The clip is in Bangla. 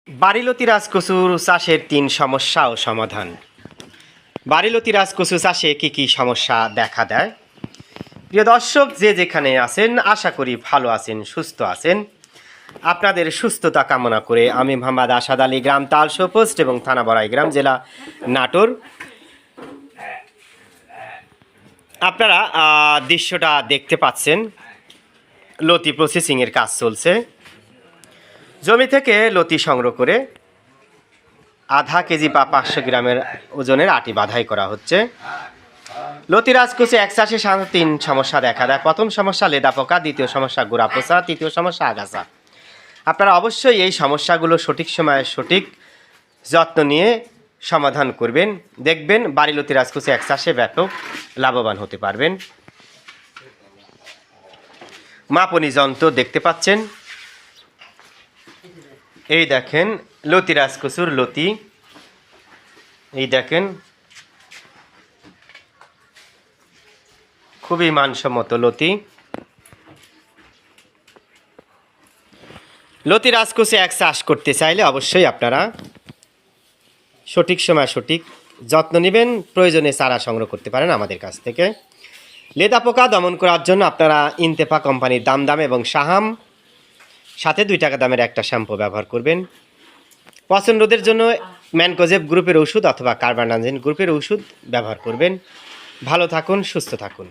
বাড়িলতি রাজকচুর চাষের ৩ সমস্যা ও সমাধান। বাড়িলতি রাজকচু চাষে কি কি সমস্যা দেখা দেয়? প্রিয় দর্শক, যে যেখানে আছেন আশা করি ভালো আছেন, সুস্থ আছেন। আপনাদের সুস্থতা কামনা করে আমি মোহাম্মদ আসাদ আলী, গ্রাম তালশো পোস্ট এবং থানা বড়াইগ্রাম, জেলা নাটোর। আপনারা দৃশ্যটা দেখতে পাচ্ছেন, লতি প্রসেসিংয়ের কাজ চলছে। জমি থেকে লতি সংগ্রহ করে আধা কেজি বা 500 গ্রামের ওজনের আটি বাধাই করা হচ্ছে। লতি রাজকচু এক চাষে সাধারণত 3 সমস্যা দেখা দেয়। প্রথম সমস্যা লেদা পোকা, দ্বিতীয় সমস্যা গোড়া পচা, তৃতীয় সমস্যা আগাছা। আপনারা অবশ্যই এই সমস্যাগুলো সঠিক সময়ে সঠিক যত্ন নিয়ে সমাধান করবেন। দেখবেন বাড়িলতি রাজকচু এক চাষে ব্যাপক লাভবান হতে পারবেন। মাপনী যন্ত্র দেখতে পাচ্ছেন, এই দেখেন লতি রাজকচুর লতি, এই দেখেন খুবই মানসম্মত লতি। লতি রাজকচু এক চাষ করতে চাইলে অবশ্যই আপনারা সঠিক সময় সঠিক যত্ন নেবেন। প্রয়োজনে চারা সংগ্রহ করতে পারেন আমাদের কাছ থেকে। লেদা পোকা দমন করার জন্য আপনারা ইনতেফা কোম্পানির দাম এবং সাহাম সাথে 2 টাকা দামের একটা শ্যাম্পু ব্যবহার করবেন। পচন রোধের জন্য ম্যানকোজেব গ্রুপের ওষুধ অথবা কার্বানডাজিম গ্রুপের ওষুধ ব্যবহার করবেন। ভালো থাকুন, সুস্থ থাকুন।